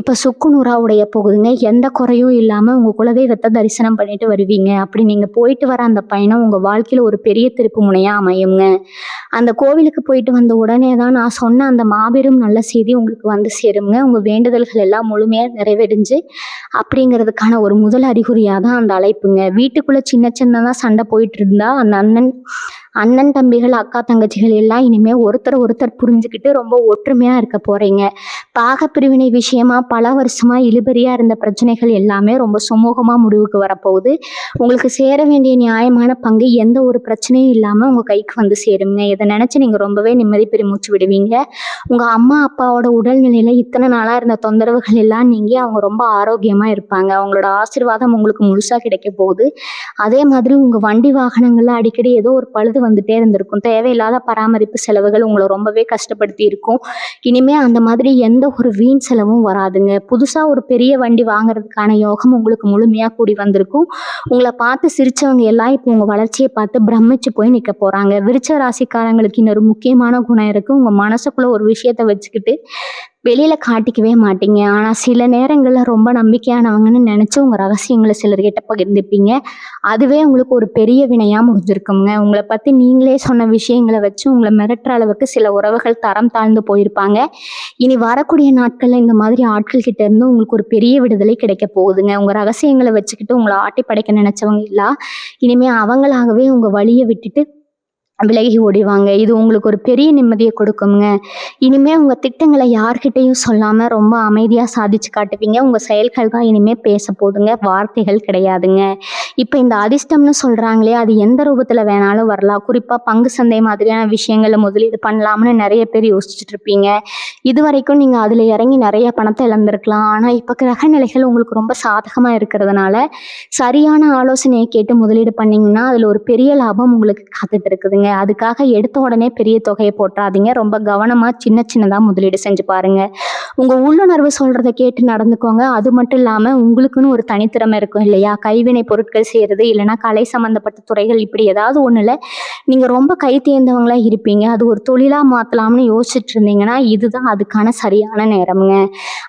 இப்ப சுக்குநூறா உடைய போகுதுங்க. எந்த குறையும் இல்லாம உங்க குலதெய்வத்தை தரிசனம் பண்ணிட்டு வருவீங்க. அப்படி நீங்க போயிட்டு வர அந்த பயணம் உங்க வாழ்க்கையில ஒரு பெரிய திருப்பு முனையா அமையுங்க. அந்த கோவிலுக்கு போயிட்டு வந்த உடனே தான் நான் சொன்ன அந்த மாபெரும் நல்ல செய்தி உங்களுக்கு வந்து சேருங்க. உங்க வேண்டுதல்கள் எல்லாம் முழுமையா நிறைவேறிஞ்சு அப்படிங்கிறதுக்கான ஒரு முதல் அறிகுறியா தான் அந்த அழைப்புங்க. வீட்டுக்குள்ள சின்ன சின்னதா சண்டை போயிட்டு இருந்தா அந்த அண்ணன் தம்பிகள், அக்கா தங்கச்சிகள் எல்லாம் இனிமே ஒருத்தர் புரிஞ்சுக்கிட்டு ரொம்ப ஒற்றுமையா இருக்க போறீங்க. பாகப்பிரிவினை விஷயமா பல வருஷமா இழுபறியா இருந்த பிரச்சனைகள் எல்லாமே ரொம்ப சுமூகமா முடிவுக்கு வரப்போகுது. உங்களுக்கு சேர வேண்டிய நியாயமான பங்கு எந்த ஒரு பிரச்சனையும் இல்லாம உங்க கைக்கு வந்து சேருங்க. இதை நினைச்சு நீங்க ரொம்பவே நிம்மதி பெருமூச்சு விடுவீங்க. உங்க அம்மா அப்பாவோட உடல்நிலையில இத்தனை நாளா இருந்த தொந்தரவுகள் எல்லாம் நீங்கி அவங்க ரொம்ப ஆரோக்கியமா இருப்பாங்க. அவங்களோட ஆசீர்வாதம் உங்களுக்கு முழுசா கிடைக்க போகுது. அதே மாதிரி உங்க வண்டி வாகனங்கள்ல அடிக்கடி ஏதோ ஒரு பழுது வந்துட்டே இருந்திருக்கும். தேவையில்லாத பராமரிப்பு செலவுகள் உங்களை ரொம்பவே கஷ்டப்படுத்தி இருக்கும். இனிமே அந்த மாதிரி எந்த ஒரு வீண் செலவும் வராதுங்க. புதுசா ஒரு பெரிய வண்டி வாங்குறதுக்கான யோகம் உங்களுக்கு முழுமையா கூடி வந்திருக்கும். உங்களை பார்த்து சிரிச்சவங்க எல்லாம் இப்போ உங்க வளர்ச்சியை பார்த்து பிரமிச்சு போய் நிக்க போறாங்க. விருச்சிக ராசிக்காரங்களுக்கு இன்னொரு முக்கியமான குணம் இருக்கு. உங்க மனசுக்குள்ள ஒரு விஷயத்த வச்சுக்கிட்டு வெளியில காட்டிக்கவே மாட்டீங்க. ஆனா சில நேரங்கள்ல ரொம்ப நம்பிக்கையானவங்கன்னு நினைச்சு உங்க ரகசியங்களை சிலர்கிட்ட பகிர்ந்துப்பீங்க. அதுவே உங்களுக்கு ஒரு பெரிய வினையா முடிஞ்சிருக்குங்க. உங்களை பத்தி நீங்களே சொன்ன விஷயங்களை வச்சு உங்களை மிரட்டுற அளவுக்கு சில உறவுகள் தரம் தாழ்ந்து போயிருப்பாங்க. இனி வரக்கூடிய நாட்கள்ல இந்த மாதிரி ஆட்கள் கிட்ட இருந்து உங்களுக்கு ஒரு பெரிய விடுதலை கிடைக்க போகுதுங்க. உங்க ரகசியங்களை வச்சுக்கிட்டு உங்களை ஆட்டி படைக்க நினைச்சவங்க இல்ல, இனிமே அவங்களாகவே உங்க வழியை விட்டுட்டு விலகி ஓடிவாங்க. இது உங்களுக்கு ஒரு பெரிய நிம்மதிய கொடுக்குங்க. இனிமே உங்க திட்டங்கள யார்கிட்டயும் சொல்லாம ரொம்ப அமைதியா சாதிச்சு காட்டுவீங்க. உங்க செயல்கள் தான் இனிமே பேசப் போதுங்க. வார்த்தைகள் கிடையாதுங்க. இப்ப இந்த அதிர்ஷ்டம்னு சொல்றாங்களே, அது எந்த ரூபத்துல வேணாலும் வரலாம். குறிப்பா பங்கு சந்தை மாதிரியான விஷயங்கள்ல முதலீடு பண்ணலாம்னு நெறைய பேர் யோசிச்சுட்டு இருப்பீங்க. இதுவரைக்கும் நீங்க அதுல இறங்கி நெறைய பணத்த இழந்திருக்கலாம். ஆனா இப்ப கிரக நிலைகள் உங்களுக்கு ரொம்ப சாதகமா இருக்கிறதுனால, சரியான ஆலோசனைய கேட்டு முதலீடு பண்ணீங்கன்னா, அதுல ஒரு பெரிய லாபம் உங்களுக்கு காத்துட்டு இருக்குதுங்க. அதுக்காக எடுத்த உடனே பெரிய தொகைய போட்றாதீங்க. ரொம்ப கவனமா சின்ன சின்னதா முதலீடு செஞ்சு பாருங்க. உங்க உள்ளுணர்வு சொல்றத கேட்டு நடந்துக்கோங்க. அது மட்டும் இல்லாம உங்களுக்குன்னு ஒரு தனித்திறமை இருக்கும் இல்லையா? கைவினை பொருட்கள் செய்றது, இல்லைன்னா கலை சம்மந்தப்பட்ட துறைகள் இப்படி ஏதாவது ஒண்ணுல நீங்க ரொம்ப கை தேர்ந்தவங்களா இருப்பீங்க. அது ஒரு தொழிலா மாத்தலாம்னு யோசிச்சுட்டு இருந்தீங்கன்னா, இதுதான் அதுக்கான சரியான நேரம்ங்க.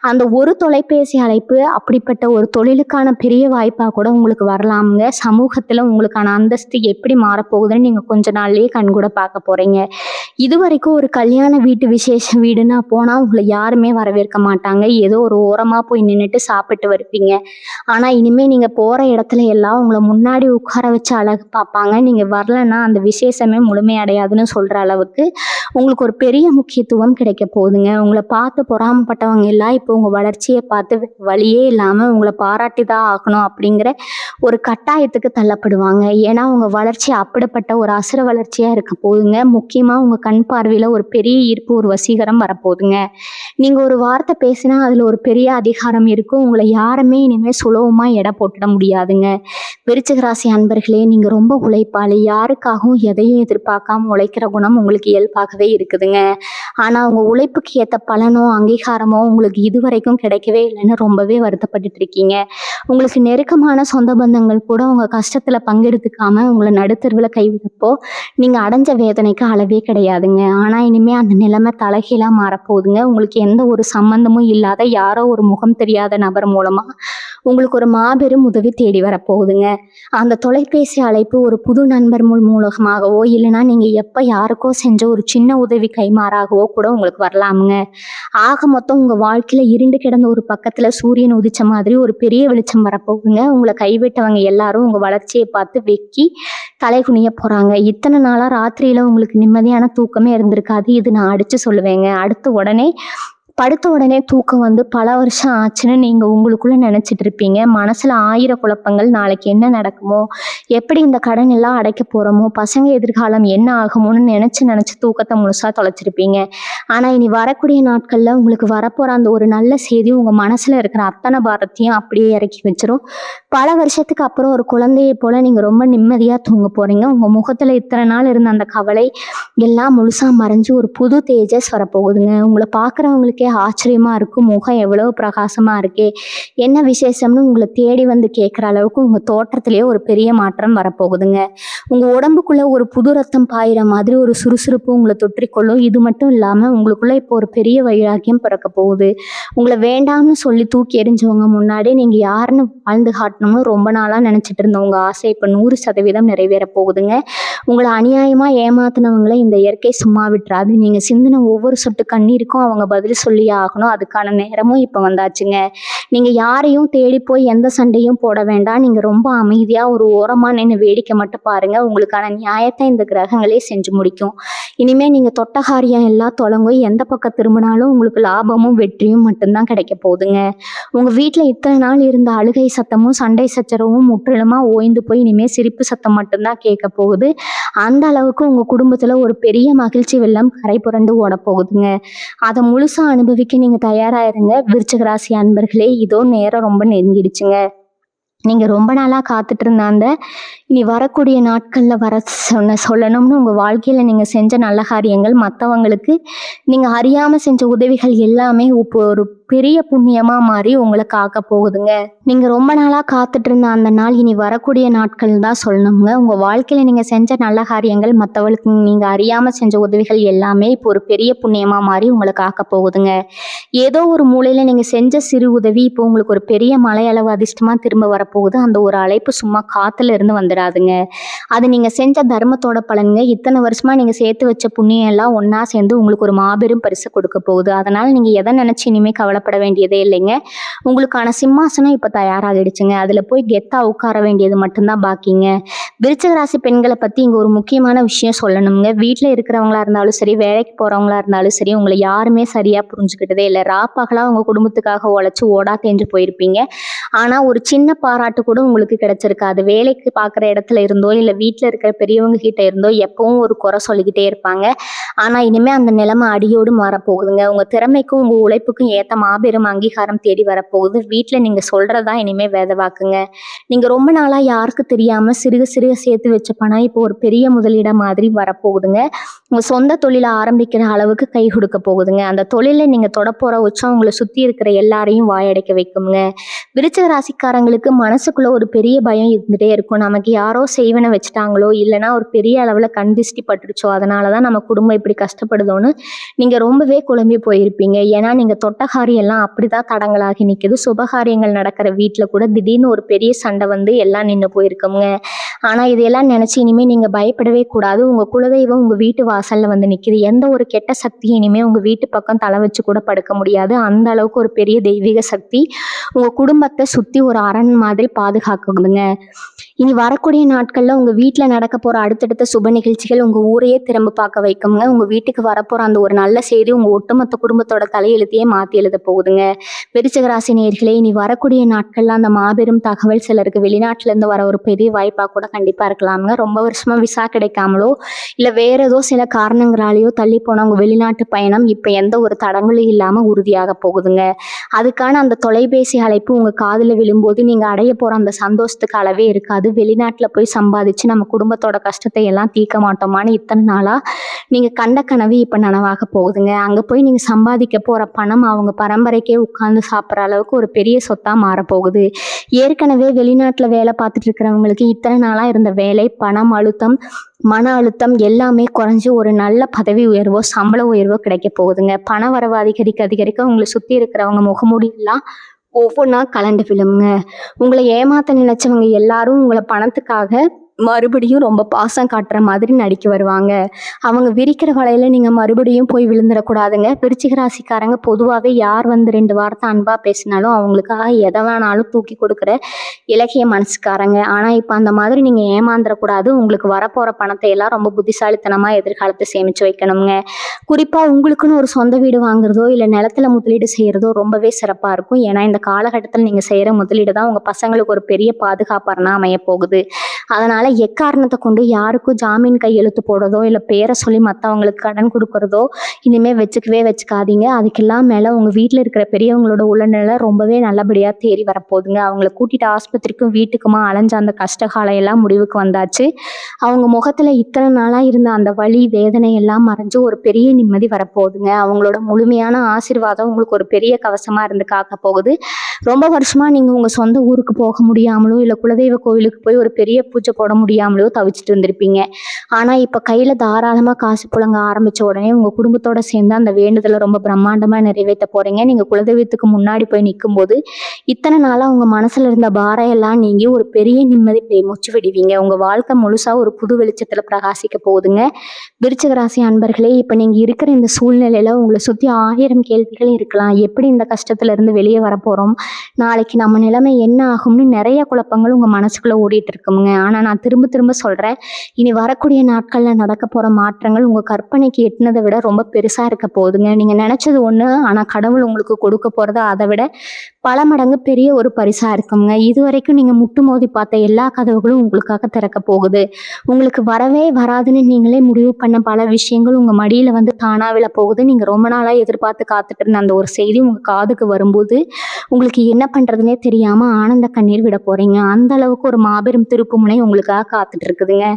அந்த ஒரு தொலைபேசி அழைப்பு அப்படிப்பட்ட ஒரு தொழிலுக்கான பெரிய வாய்ப்பா கூட உங்களுக்கு வரலாம்ங்க. சமூகத்துல உங்களுக்கான அந்தஸ்து எப்படி மாறப்போகுதுன்னு நீங்க கொஞ்ச நாள்லயே கண்கூட பார்க்க போறீங்க. இதுவரைக்கும் ஒரு கல்யாண வீட்டு விசேஷ வீடுன்னா போனா உங்கள யாருமே வரவேற்க மாட்டாங்க. ஏதோ ஒரு ஓரமா போய் நின்னுட்டு சாப்பிட்டு வருவீங்க. ஆனா இனிமே நீங்க போற இடத்துல எல்லாம் உங்கள முன்னாடி உட்கார வச்சு அழகு பார்ப்பாங்க. நீங்க வரலன்னா அந்த விசேஷமே முழுமையடையாதுன்னு சொல்ற அளவுக்கு உங்களுக்கு ஒரு பெரிய முக்கியத்துவம் கிடைக்க போகுதுங்க. உங்கள பார்த்து பொறாமப்பட்டவங்க எல்லாம் இப்போ உங்க வளர்ச்சிய பார்த்து வழியே இல்லாம உங்கள பாராட்டி தான் ஆகணும் அப்படிங்கிற ஒரு கட்டாயத்துக்கு தள்ளப்படுவாங்க. ஏன்னா உங்க வளர்ச்சி அப்படிப்பட்ட ஒரு அசுர வளர்ச்சியா இருக்க போகுதுங்க. முக்கியமா உங்க கண் பார்வையில ஒரு பெரிய ஈர்ப்பு, ஒரு வசீகரம் வரப்போகுதுங்க. நீங்க ஒரு வார்த்தை பேசினா அதுல ஒரு பெரிய அதிகாரம் இருக்கும். உங்கள யாருமே இனிமே சுலபமா எடை போட்டுட முடியாதுங்க. விருச்சிக ராசி அன்பர்களே, நீங்க ரொம்ப உழைப்பாளி. யாருக்காகவும் எதையும் எதிர்பார்க்காம உழைக்கிற குணம் உங்களுக்கு இயல்பாகவே இருக்குதுங்க. ஆனா உங்க உழைப்புக்கு ஏத்த பலனோ, அங்கீகாரமோ உங்களுக்கு இதுவரைக்கும் கிடைக்கவே இல்லைன்னு ரொம்பவே வருத்தப்பட்டுட்டு இருக்கீங்க. உங்களுக்கு நெருக்கமான சொந்த பந்தங்கள் கூட உங்க கஷ்டத்துல பங்கெடுத்துக்காம உங்கள நடுத்தெருவுல கைவிட்டப்போ நீங்க அடைஞ்ச வேதனைக்கு அளவே கிடையாதுங்க. ஆனா இனிமே அந்த நிலைமை தலைகீழா மாறப்போகுதுங்க. உங்களுக்கு எந்த ஒரு சம்பந்தமும் இல்லாத யாரோ ஒரு முகம் தெரியாத நபர் மூலமா உங்களுக்கு ஒரு மாபெரும் உதவி தேடி வரப்போகுதுங்க. அந்த தொலைபேசி அழைப்பு ஒரு புது நண்பர் மூலமாகவோ, இல்லைன்னா நீங்க எப்ப யாருக்கோ செஞ்ச ஒரு சின்ன உதவி கைமாறாகவோ கூட உங்களுக்கு வரலாமுங்க. ஆக மொத்தம் உங்க வாழ்க்கையில இருண்டு கிடந்த ஒரு பக்கத்துல சூரியன் உதிச்ச மாதிரி ஒரு பெரிய வெளிச்சம் வரப்போகுதுங்க. உங்களை கைவிட்டவங்க எல்லாரும் உங்க வளர்ச்சியை பார்த்து வெக்கி தலை குனிய போறாங்க. இத்தனை நாளா ராத்திரியில உங்களுக்கு நிம்மதியான தூக்கமே இருந்திருக்காது. இது நான் அடிச்சு சொல்லுவேங்க. படுத்த உடனே தூக்கம் வந்து பல வருஷம் ஆச்சுன்னு நீங்க உங்களுக்குள்ள நினைச்சிட்டு இருப்பீங்க. மனசுல 1000 குழப்பங்கள். நாளைக்கு என்ன நடக்குமோ, எப்படி இந்த கடன் எல்லாம் அடைக்க போறோமோ, பசங்க எதிர்காலம் என்ன ஆகுமோன்னு நினைச்சு தூக்கத்தை முழுசா தொலைச்சிருப்பீங்க. ஆனா இனி வரக்கூடிய நாட்கள்ல உங்களுக்கு வரப்போற அந்த ஒரு நல்ல செய்தி உங்க மனசுல இருக்கிற அத்தனை பாரத்தையும் அப்படியே இறக்கி வச்சிரும். பல வருஷத்துக்கு அப்புறம் ஒரு குழந்தையை போல நீங்க ரொம்ப நிம்மதியா தூங்க போறீங்க. உங்க முகத்துல இத்தனை நாள் இருந்த அந்த கவலை எல்லாம் முழுசா மறைஞ்சு ஒரு புது தேஜஸ் வரப்போகுதுங்க. உங்களை பார்க்குறவங்களுக்கே ஆச்சரியமா இருக்கும். முகம் எவ்வளவு பிரகாசமா இருக்கே, என்ன விசேஷம்னு உங்களை தேடி வந்து கேட்குற அளவுக்கு உங்க தோற்றத்திலேயே ஒரு பெரிய மாற்றம் வரப்போகுதுங்க. உங்க உடம்புக்குள்ள ஒரு புது ரத்தம் பாயிற மாதிரி ஒரு சுறுசுறுப்பு உங்களை தொற்றிக்கொள்ளும். இது மட்டும் இல்லாம உங்களுக்குள்ள இப்போ ஒரு பெரிய வைராக்கியம் பிறக்க போகுது. உங்களை வேண்டாம்னு சொல்லி தூக்கி எறிஞ்சவங்க முன்னாடி நீங்க யாருன்னு வாழ்ந்து காட்டணும்னு ரொம்ப நாளா நினைச்சிட்டு இருந்த உங்க ஆசை இப்போ 100% நிறைவேற போகுதுங்க. உங்களை அநியாயமா ஏமாத்தினவங்களை இந்த இயற்கை சும்மா விட்டுறாது. நீங்க சிந்தின ஒவ்வொரு சொட்டு கண்ணீருக்கும் அவங்க பதில் சொல்லியே ஆகணும். அதுக்கான நேரமும் இப்ப வந்தாச்சுங்க. நீங்க யாரையும் தேடி போய் எந்த சண்டையும் போட வேண்டாம். நீங்க ரொம்ப அமைதியா ஒரு ஓரமா நின்று வேடிக்கை மட்டும் பாருங்க. உங்களுக்கான நியாயத்தை இந்த கிரகங்களே செஞ்சு முடிக்கும். இனிமே நீங்க தொட்ட காரியம் எல்லாம் தொடங்கும். எந்த பக்கம் திரும்பினாலும் உங்களுக்கு லாபமும் வெற்றியும் மட்டும்தான் கிடைக்க போகுதுங்க. உங்க வீட்டுல இத்தனை நாள் இருந்த அழுகை சத்தமும் சண்டை சச்சரவும் முற்றிலுமா ஓய்ந்து போய் இனிமே சிரிப்பு சத்தம் மட்டும்தான் கேட்க போகுது. அந்த அளவுக்கு உங்க குடும்பத்துல ஒரு பெரிய மகிழ்ச்சி வெள்ளம் கரை புரண்டு ஓட போகுதுங்க. அதை முழுசா அனுபவிக்க நீங்க தயாரா இருங்க. விருச்சிக ராசி அன்பர்களே, இதோ நேரம் ரொம்ப நெருங்கிடுச்சுங்க. நீங்க ரொம்ப நாளா காத்துட்டு இருந்த அந்த இனி வரக்கூடிய நாட்கள்ல சொல்லணும்னு உங்க வாழ்க்கையில நீங்க செஞ்ச நல்ல காரியங்கள், மற்றவங்களுக்கு நீங்க அறியாம செஞ்ச உதவிகள் எல்லாமே இப்போ ஒரு பெரிய புண்ணியமா மாறி உங்களை காக்க போகுதுங்க. நீங்க ரொம்ப நாளா காத்துட்டு இருந்த அந்த நாள் இனி வரக்கூடிய நாட்கள் தான் சொல்லணுங்க. உங்க வாழ்க்கையில நீங்க செஞ்ச நல்ல காரியங்கள், மற்றவங்களுக்கு நீங்க அறியாம செஞ்ச உதவிகள் எல்லாமே இப்போ ஒரு பெரிய புண்ணியமா மாறி உங்களை காக்க போகுதுங்க. ஏதோ ஒரு மூலையில நீங்க செஞ்ச சிறு உதவி இப்போ உங்களுக்கு ஒரு பெரிய மலையளவு அதிர்ஷ்டமா திரும்ப வரப்போகுது. அந்த ஒரு அழைப்பு சும்மா காத்துல இருந்து வந்துடாதுங்க. அது நீங்க செஞ்ச தர்மத்தோட பலனுங்க. இத்தனை வருஷமா நீங்க சேர்த்து வச்ச புண்ணியம் எல்லாம் ஒன்னா சேர்ந்து உங்களுக்கு ஒரு மாபெரும் பரிசு கொடுக்க போகுது. அதனால நீங்க எதை நினைச்சு இனிமே கவலை கவலைப்பட வேண்டியதே இல்லைங்க. உங்களுக்கான சிம்மாசனம் இப்போ தயாராகிடுச்சுங்க. அதில் போய் கெத்தா உட்கார வேண்டியது மட்டும்தான் பாக்கிங்க. விருச்சிக ராசி பெண்களை பற்றி இங்கே ஒரு முக்கியமான விஷயம் சொல்லணுங்க. வீட்டில் இருக்கிறவங்களா இருந்தாலும் சரி, வேலைக்கு போகிறவங்களா இருந்தாலும் சரி, உங்களை யாருமே சரியாக புரிஞ்சுக்கிட்டதே இல்லை. ராப்பகலாக உங்கள் குடும்பத்துக்காக உழைச்சி ஓடா தேஞ்சு போயிருப்பீங்க. ஆனால் ஒரு சின்ன பாராட்டு கூட உங்களுக்கு கிடைச்சிருக்காது. வேலைக்கு பார்க்குற இடத்துல இருந்தோ இல்லை வீட்டில் இருக்கிற பெரியவங்க கிட்ட இருந்தோ எப்பவும் ஒரு குறை சொல்லிக்கிட்டே இருப்பாங்க. ஆனால் இனிமேல் அந்த நிலைமை அடியோடு மாறப்போகுதுங்க. உங்கள் திறமைக்கும் உங்கள் உழைப்புக்கும் ஏற்ற மாபெரும் அங்கீகாரம் தேடி வரப்போகுது. வீட்டில் நீங்கள் சொல்கிறதா இனிமேல் வேதவாக்குங்க. நீங்கள் ரொம்ப நாளாக யாருக்கு தெரியாமல் சிறுக சிறுக சேர்த்து வச்ச பணம் இப்போ ஒரு பெரிய முதலீட மாதிரி வரப்போகுதுங்க. உங்கள் சொந்த தொழிலை ஆரம்பிக்கிற அளவுக்கு கை கொடுக்க போகுதுங்க. அந்த தொழிலை நீங்கள் தொடப்போகிற உச்சம் உங்களை சுற்றி இருக்கிற எல்லாரையும் வாயடைக்க வைக்குங்க. விருச்சிக ராசிக்காரங்களுக்கு மனசுக்குள்ள ஒரு பெரிய பயம் இருந்துகிட்டே இருக்கும். நமக்கு யாரோ செய்வனை வச்சுட்டாங்களோ, இல்லைன்னா ஒரு பெரிய அளவில் கண் திருஷ்டி பட்டுடுச்சோ, அதனால தான் நம்ம குடும்பம் இப்படி கஷ்டப்படுதோன்னு நீங்கள் ரொம்பவே குழம்பி போயிருப்பீங்க. ஏன்னா நீங்கள் தொட்டகாரியம் எல்லாம் அப்படி தான் தடங்களாகி நிற்குது. சுபகாரியங்கள் நடக்கிற வீட்டில் கூட திடீர்னு ஒரு பெரிய சண்டை வந்து எல்லாம் நின்று போயிருக்குங்க. ஆனால் இதையெல்லாம் நினச்சி இனிமேல் நீங்கள் பயப்படவே கூடாது. உங்கள் குலதெய்வம் உங்கள் வீட்டு வாசலில் வந்து நிற்கிது. எந்த ஒரு கெட்ட சக்தியும் இனிமேல் உங்கள் வீட்டு பக்கம் தலை வச்சு கூட படுக்க முடியாது. அந்த அளவுக்கு ஒரு பெரிய தெய்வீக சக்தி உங்கள் குடும்பத்தை சுற்றி ஒரு அரண் மாதிரி பாதுகாக்குதுங்க. இனி வரக்கூடிய நாட்களில் உங்கள் வீட்டில் நடக்க போகிற அடுத்தடுத்த சுப நிகழ்ச்சிகள் உங்கள் ஊரையே திரும்ப பார்க்க வைக்குங்க. உங்கள் வீட்டுக்கு வரப்போகிற அந்த ஒரு நல்ல செய்தி உங்கள் ஒட்டுமொத்த குடும்பத்தோட தலையெழுத்தையே மாற்றி எழுத போகுதுங்க. விருச்சிக ராசி நேயர்களே, இனி வரக்கூடிய நாட்களில் அந்த மாபெரும் தகவல் சிலருக்கு வெளிநாட்டிலேருந்து வர ஒரு பெரிய வாய்ப்பாக கூட கண்டிப்பாக இருக்கலாமுங்க. ரொம்ப வருஷமாக விசா கிடைக்காமலோ இல்லை வேற ஏதோ சில காரணங்களாலேயோ தள்ளி போன உங்கள் வெளிநாட்டு பயணம் இப்போ எந்த ஒரு தடங்களும் இல்லாமல் உறுதியாக போகுதுங்க. அதுக்கான அந்த தொலைபேசி அழைப்பு உங்கள் காதில் விழும்போது நீங்கள் அடைய போகிற அந்த சந்தோஷத்துக்கு அளவே இருக்காது. வெளிநாட்டில் போய் சம்பாதிச்சு நம்ம குடும்பத்தோட கஷ்டத்தை எல்லாம் தீர்க்க மாட்டோமான்னு இத்தனை நாளாக நீங்கள் கண்ட கனவு இப்போ நனவாக போகுதுங்க. அங்கே போய் நீங்கள் சம்பாதிக்க போகிற பணம் அவங்க பரம்பரைக்கே உட்கார்ந்து சாப்பிட்ற அளவுக்கு ஒரு பெரிய சொத்தாக மாறப்போகுது. ஏற்கனவே வெளிநாட்டில் வேலை பார்த்துட்டு இருக்கிறவங்களுக்கு இத்தனை நாளாக இருந்த வேலை, பணம் அழுத்தம், மன அழுத்தம் எல்லாமே குறைஞ்சி ஒரு நல்ல பதவி உயர்வோ சம்பள உயர்வோ கிடைக்க போகுதுங்க. பண வரவு அதிகரிக்க அதிகரிக்க உங்களை சுற்றி இருக்கிறவங்க முகமூடியெல்லாம் ஒவ்வொன்றா கலண்டு விழுங்க. உங்களை ஏமாத்த நினைச்சவங்க எல்லாரும் உங்களை பணத்துக்காக மறுபடியும் ரொம்ப பாசம் காட்டுற மாதிரி நடிக்க வருவாங்க. அவங்க விரிக்கிற வலையில நீங்கள் மறுபடியும் போய் விழுந்துடக்கூடாதுங்க. விருச்சிக ராசிக்காரங்க பொதுவாகவே யார் வந்து 2 வார்த்தை அன்பாக பேசினாலும் அவங்களுக்காக எதை வேணாலும் தூக்கி கொடுக்குற இலக்கிய மனசுக்காரங்க. ஆனால் இப்போ அந்த மாதிரி நீங்கள் ஏமாந்துடக்கூடாது. உங்களுக்கு வரப்போகிற பணத்தை எல்லாம் ரொம்ப புத்திசாலித்தனமாக எதிர்காலத்தை சேமித்து வைக்கணுங்க. குறிப்பாக உங்களுக்குன்னு ஒரு சொந்த வீடு வாங்குறதோ இல்லை நிலத்துல முதலீடு செய்கிறதோ ரொம்பவே சிறப்பாக இருக்கும். ஏன்னா இந்த காலகட்டத்தில் நீங்கள் செய்கிற முதலீடு தான் உங்கள் பசங்களுக்கு ஒரு பெரிய பாதுகாப்பாக அமைய போகுது. அதனால் எக்காரணத்தை கொண்டு யாருக்கும் ஜாமீன் கையெழுத்து போடுறதோ இல்லை பேரை சொல்லி மற்றவங்களுக்கு கடன் கொடுக்கறதோ இனிமேல் வச்சுக்காதீங்க. அதுக்கெல்லாம் மேலே உங்கள் வீட்டில் இருக்கிற பெரியவங்களோட உடல்நிலை ரொம்பவே நல்லபடியாக தேறி வரப்போகுதுங்க. அவங்கள கூட்டிகிட்டு ஆஸ்பத்திரிக்கும் வீட்டுக்குமா அலைஞ்ச அந்த கஷ்டகாலம் எல்லாம் முடிவுக்கு வந்தாச்சு. அவங்க முகத்தில் இத்தனை நாளாக இருந்த அந்த வலி வேதனை எல்லாம் மறைஞ்சு ஒரு பெரிய நிம்மதி வரப்போகுதுங்க. அவங்களோட முழுமையான ஆசீர்வாதம் உங்களுக்கு ஒரு பெரிய கவசமாக இருந்து காக்க போகுது. ரொம்ப வருஷமாக நீங்கள் உங்கள் சொந்த ஊருக்கு போக முடியாமலோ இல்லை குலதெய்வ கோவிலுக்கு போய் ஒரு பெரிய பூஜை போட முடியாமலோ தவிச்சிட்டு இருந்திருப்பீங்க. ஆனால் இப்போ கையில் தாராளமாக காசு புழங்க ஆரம்பித்த உடனே உங்கள் குடும்பத்தோட சேர்ந்து அந்த வேண்டுதலை ரொம்ப பிரம்மாண்டமாக நிறைவேற்ற போகிறீங்க. நீங்கள் குலதெய்வத்துக்கு முன்னாடி போய் நிற்கும்போது இத்தனை நாளாக உங்கள் மனசில் இருந்த பாரம் எல்லாம் நீங்கி ஒரு பெரிய நிம்மதி மூச்சு விடுவீங்க. உங்கள் வாழ்க்கை முழுசாக ஒரு புது வெளிச்சத்தில் பிரகாசிக்க போகுதுங்க. விருச்சிக ராசி அன்பர்களே, இப்போ நீங்கள் இருக்கிற இந்த சூழ்நிலையில் உங்களை சுற்றி 1000 கேள்விகள் இருக்கலாம். எப்படி இந்த கஷ்டத்துலேருந்து வெளியே வரப்போகிறோம், நாளைக்கு நம்ம நிலைமை என்ன ஆகும்னு நிறைய குழப்பங்கள் உங்கள் மனசுக்குள்ளே ஓடிட்டு இருக்குங்க. ஆனால் நான் திரும்ப திரும்ப சொல்கிறேன், இனி வரக்கூடிய நாட்களில் நடக்க போகிற மாற்றங்கள் உங்கள் கற்பனைக்கு எட்டினதை விட ரொம்ப பெருசாக இருக்க போகுதுங்க. நீங்கள் நினச்சது ஒன்று, ஆனால் கடவுள் உங்களுக்கு கொடுக்க போகிறது அதை விட பல மடங்கு பெரிய ஒரு பரிசாக இருக்குங்க. இது வரைக்கும் நீங்கள் முட்டு மோதி பார்த்த எல்லா கதவுகளும் உங்களுக்காக திறக்க போகுது. உங்களுக்கு வரவே வராதுன்னு நீங்களே முடிவு பண்ண பல விஷயங்கள் உங்கள் மடியில் வந்து தானாக விழ போகுது. நீங்கள் ரொம்ப நாளாக எதிர்பார்த்து காத்துட்டு இருந்த அந்த ஒரு செய்தி உங்கள் காதுக்கு வரும்போது உங்களுக்கு என்ன பண்ணுறதுனே தெரியாமல் ஆனந்த கண்ணீர் விட போகிறீங்க. அந்த அளவுக்கு ஒரு மாபெரும் திருப்பு முனை உங்களுக்காக காத்துட்டு இருக்குதுங்க.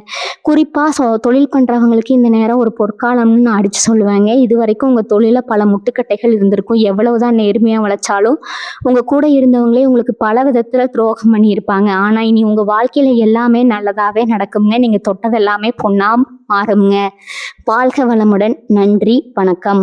குறிப்பாக தொழில் பண்ணுறவங்களுக்கு இந்த நேரம் ஒரு பொற்காலம்னு நான் அடித்து சொல்லுவேங்க. இது வரைக்கும் உங்கள் தொழிலில் பல முட்டுக்கட்டைகள் இருந்திருக்கும். எவ்வளவுதான் நேர்மையாக வளைச்சாலும் உங்கள் கூட இருந்தவங்களே உங்களுக்கு பல விதத்தில் துரோகம் பண்ணியிருப்பாங்க. ஆனால் இனி உங்கள் வாழ்க்கையில் எல்லாமே நல்லதாகவே நடக்குங்க. நீங்கள் தொட்டது எல்லாமே பொண்ணாக மாறுங்க. வாழ்க வளமுடன். நன்றி, வணக்கம்.